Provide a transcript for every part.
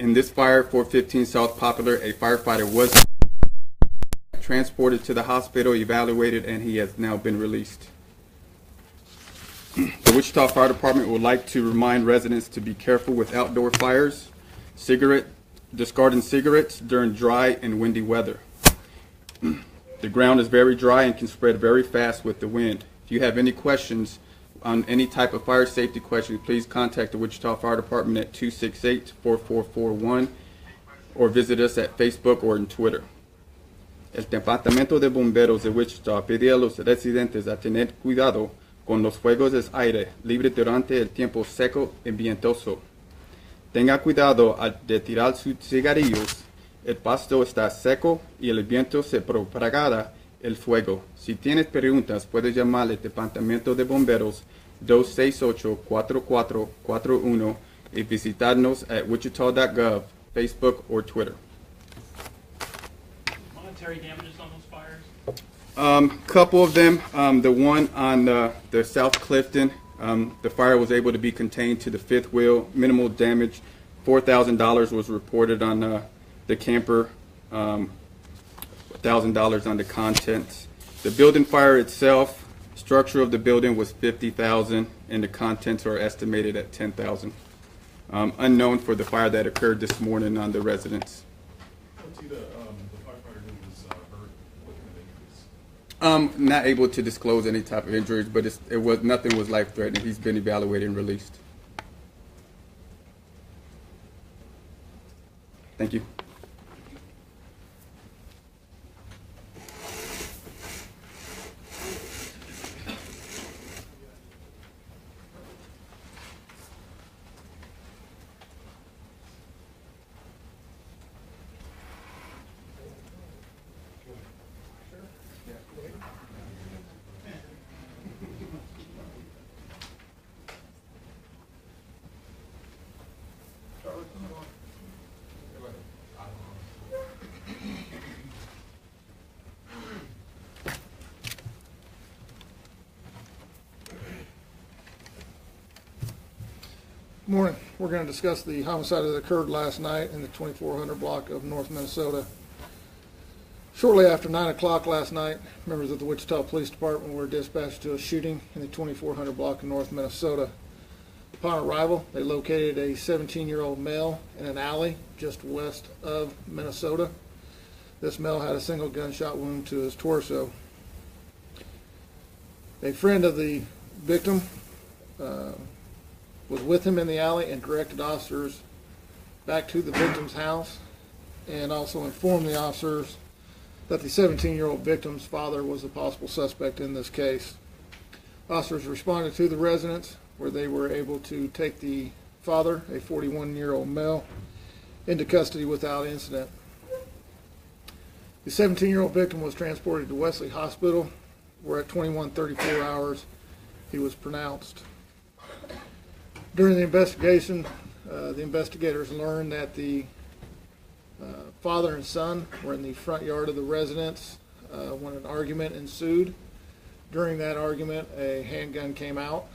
In this fire, 415 South Popular, a firefighter was transported to the hospital, evaluated, and he has now been released. The Wichita Fire Department would like to remind residents to be careful with outdoor fires, discarding cigarettes during dry and windy weather. The ground is very dry and can spread very fast with the wind. If you have any questions on any type of fire safety question, please contact the Wichita Fire Department at 268-4441 or visit us at Facebook or on Twitter. El Departamento de Bomberos de Wichita pide a los residentes a tener cuidado con los fuegos de aire libre durante el tiempo seco y ventoso. Tenga cuidado de tirar sus cigarrillos. El pasto está seco y el viento se propagará el fuego. Si tienes preguntas, puedes llamar al Departamento de Bomberos 268-4441 y visitarnos at wichita.gov, Facebook, or Twitter. Monetary damages on those fires? Couple of them. The one on the South Clifton, the fire was able to be contained to the fifth wheel. Minimal damage. $4,000 was reported on the camper. $1,000 on the contents. The building fire itself, structure of the building was $50,000, and the contents are estimated at $10,000. Unknown for the fire that occurred this morning on the residence. The firefighter who was hurt, what kind of injuries? Not able to disclose any type of injuries, but nothing was life-threatening. He's been evaluated and released. Thank you. Morning. We're going to discuss the homicide that occurred last night in the 2400 block of North Minnesota. Shortly after 9 o'clock last night, members of the Wichita Police Department were dispatched to a shooting in the 2400 block of North Minnesota. Upon arrival, they located a 17-year-old male in an alley just west of Minnesota. This male had a single gunshot wound to his torso. A friend of the victim was with him in the alley and directed officers back to the victim's house, and also informed the officers that the 17-year-old victim's father was a possible suspect in this case. Officers responded to the residence, where they were able to take the father, a 41-year-old male, into custody without incident. The 17-year-old victim was transported to Wesley Hospital, where at 21:34 hours he was pronounced. During the investigation, the investigators learned that the father and son were in the front yard of the residence when an argument ensued. During that argument, a handgun came out.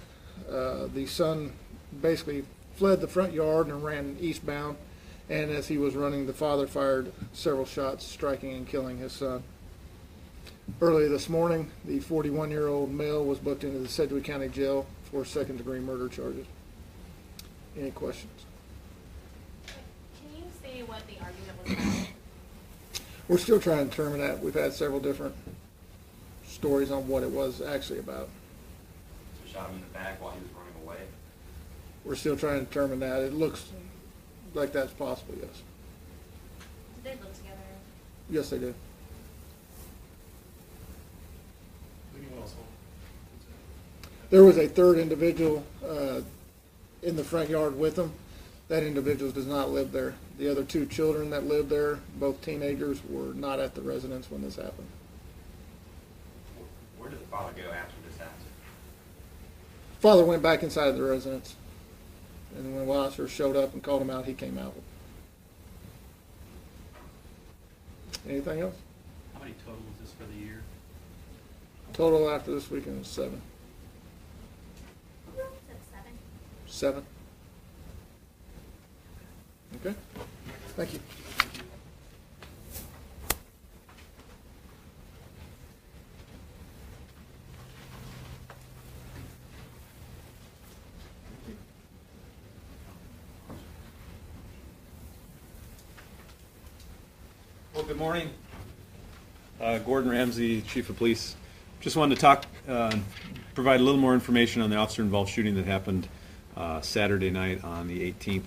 The son basically fled the front yard and ran eastbound, and as he was running, the father fired several shots, striking and killing his son. Early this morning, the 41-year-old male was booked into the Sedgwick County Jail for second-degree murder charges. Any questions? Can you say what the argument was about? We're still trying to determine that. We've had several different stories on what it was actually about. So shot him in the back while he was running away? We're still trying to determine that. It looks like that's possible, yes. Did they live together? Yes, they did. Anyone else home? There was a third individual in the front yard with them. That individual does not live there. The other two children that lived there, both teenagers, were not at the residence when this happened. Where did the father go after this happened? Father went back inside the residence, and when officers showed up and called him out, he came out. Anything else? How many total was this for the year? Total after this weekend is 7. Is it 7? 7. Okay. Thank you. Well, good morning. Gordon Ramsey, Chief of Police. Just wanted to talk, provide a little more information on the officer-involved shooting that happened Saturday night on the 18th.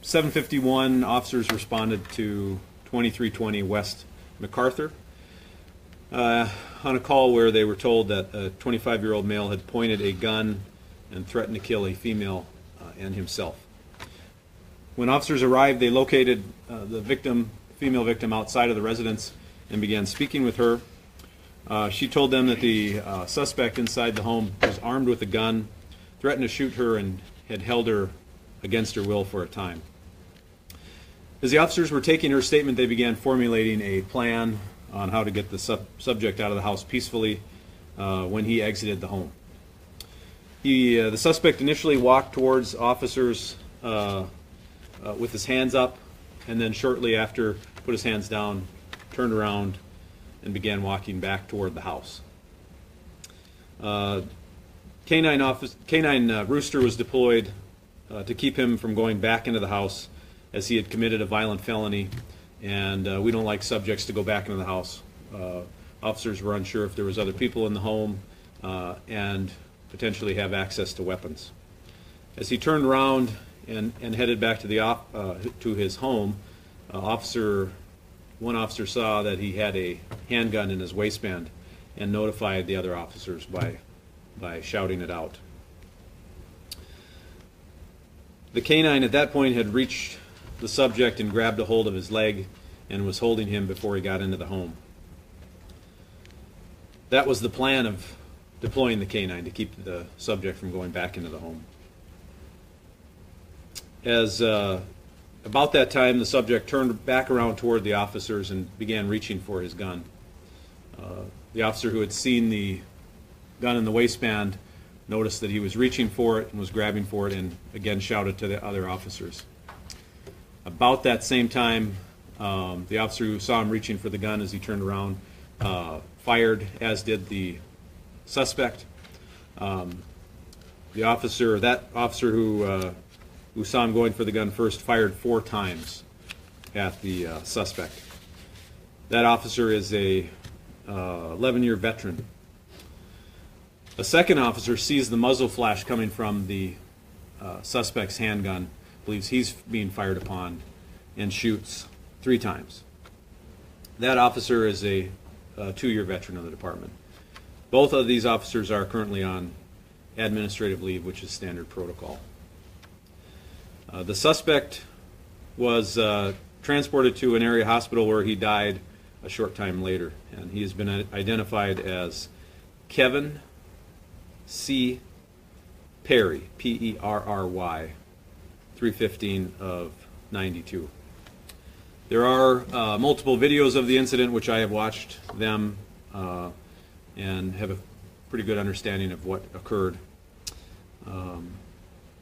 7:51 officers responded to 2320 West MacArthur on a call where they were told that a 25-year-old male had pointed a gun and threatened to kill a female and himself. When officers arrived, they located the female victim outside of the residence and began speaking with her. She told them that the suspect inside the home was armed with a gun, threatened to shoot her, and had held her against her will for a time. As the officers were taking her statement, they began formulating a plan on how to get the subject out of the house peacefully when he exited the home. The suspect initially walked towards officers with his hands up, and then shortly after put his hands down, turned around, and began walking back toward the house. Canine Rooster was deployed to keep him from going back into the house, as he had committed a violent felony, and we don't like subjects to go back into the house. Officers were unsure if there was other people in the home and potentially have access to weapons. As he turned around and headed back to his home, one officer saw that he had a handgun in his waistband and notified the other officers by shouting it out. The canine at that point had reached the subject and grabbed a hold of his leg and was holding him before he got into the home. That was the plan of deploying the canine, to keep the subject from going back into the home. As about that time, the subject turned back around toward the officers and began reaching for his gun. The officer who had seen the gun in the waistband noticed that he was reaching for it and was grabbing for it, and again shouted to the other officers. About that same time, the officer who saw him reaching for the gun as he turned around fired, as did the suspect. That officer who saw him going for the gun first fired 4 times at the suspect. That officer is a 11-year veteran. A second officer sees the muzzle flash coming from the suspect's handgun, believes he's being fired upon, and shoots 3 times. That officer is a 2-year veteran of the department. Both of these officers are currently on administrative leave, which is standard protocol. The suspect was transported to an area hospital where he died a short time later, and he has been identified as Kevin C. Perry, P-E-R-R-Y, 315 of 92. There are multiple videos of the incident, which I have watched them and have a pretty good understanding of what occurred.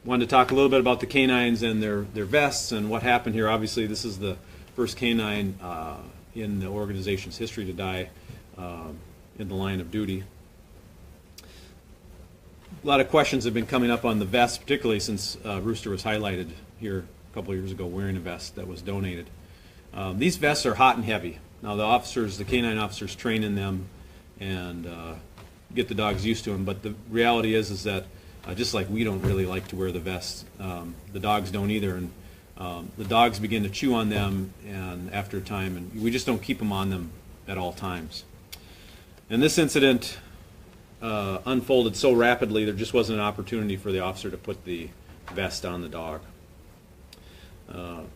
Wanted to talk a little bit about the canines and their vests and what happened here. Obviously, this is the first canine in the organization's history to die in the line of duty. A lot of questions have been coming up on the vest, particularly since Rooster was highlighted here a couple of years ago wearing a vest that was donated. These vests are hot and heavy. Now the canine officers train in them and get the dogs used to them, but the reality is that just like we don't really like to wear the vests, the dogs don't either, and the dogs begin to chew on them and after a time, and we just don't keep them on them at all times. And this incident unfolded so rapidly, there just wasn't an opportunity for the officer to put the vest on the dog.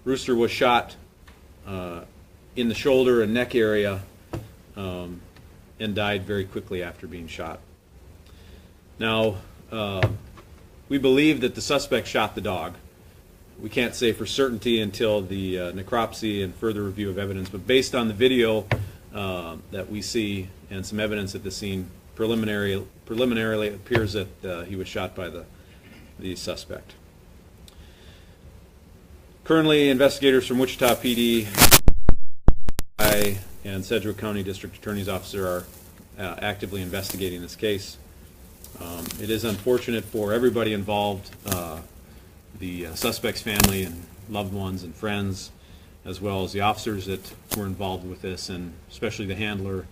Rooster was shot in the shoulder and neck area and died very quickly after being shot. Now, we believe that the suspect shot the dog. We can't say for certainty until the necropsy and further review of evidence, but based on the video that we see and some evidence at the scene, preliminarily it appears that he was shot by the suspect. Currently, investigators from Wichita PD and Sedgwick County District Attorney's Officer are actively investigating this case. It is unfortunate for everybody involved, the suspect's family and loved ones and friends, as well as the officers that were involved with this, and especially the handler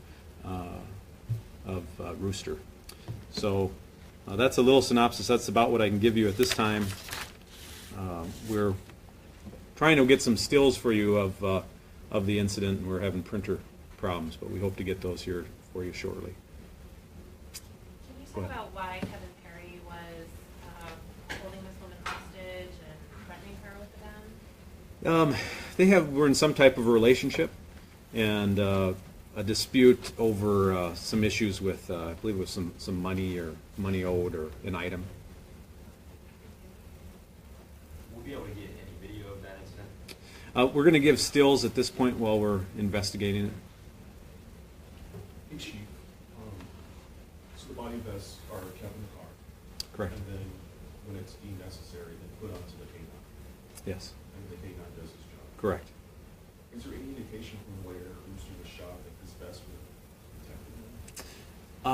of Rooster. So that's a little synopsis. That's about what I can give you at this time. We're trying to get some stills for you of the incident, and we're having printer problems, but we hope to get those here for you shortly. Can you Go talk ahead. about why Kevin Perry was holding this woman hostage and threatening her with a gun? They were in some type of a relationship, and a dispute over some issues with, I believe it was some money or money owed or an item. We'll be able to get any video of that incident. We're going to give stills at this point while we're investigating it. Hey, Chief, so the body vests are kept in the car. Correct. And then when it's deemed necessary, then put onto the K-9. Yes. And the K-9 does its job. Correct. Is there any indication from where Rooster was shot that this vest would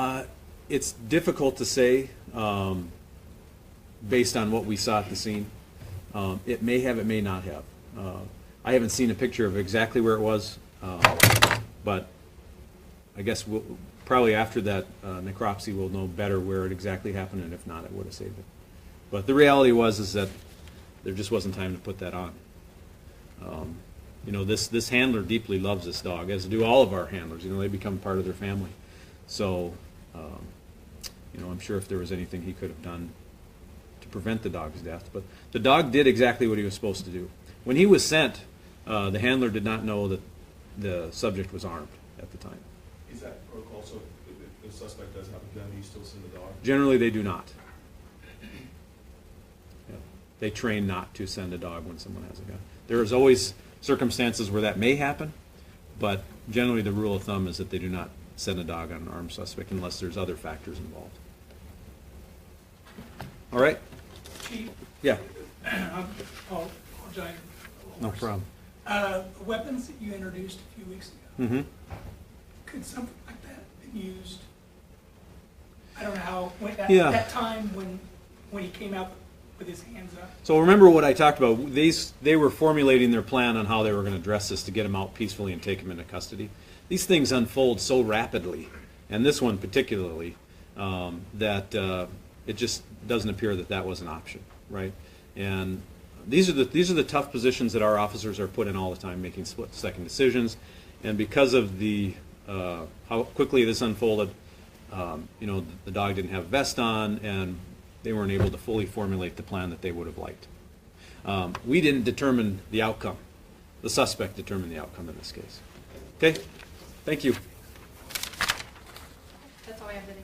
have protected him? It's difficult to say based on what we saw at the scene. It may have, it may not have. I haven't seen a picture of exactly where it was, but I guess probably after that necropsy we'll know better where it exactly happened, and if not, it would have saved it. But the reality is that there just wasn't time to put that on. You know, this handler deeply loves this dog, as do all of our handlers. You know, they become part of their family. So, you know, I'm sure if there was anything he could have done to prevent the dog's death. But the dog did exactly what he was supposed to do. When he was sent, the handler did not know that the subject was armed at the time. Is that protocol, so if the suspect does have a gun, do you still send the dog? Generally, they do not. Yeah. They train not to send a dog when someone has a gun. There is always circumstances where that may happen, but generally the rule of thumb is that they do not send a dog on an armed suspect unless there's other factors involved. All right? Chief, Yeah, I'll apologize. no problem. The weapons that you introduced a few weeks ago, Mm-hmm. could something like that have been used? I don't know how, Yeah. that time when he came out with his hands up. So remember what I talked about. They were formulating their plan on how they were going to address this to get him out peacefully and take him into custody. These things unfold so rapidly, and this one particularly, that it just doesn't appear that that was an option, right? And these are the tough positions that our officers are put in all the time, making split-second decisions. And because of the how quickly this unfolded, you know, the dog didn't have a vest on, and they weren't able to fully formulate the plan that they would have liked. We didn't determine the outcome. The suspect determined the outcome in this case. Okay? Thank you. That's all I have today.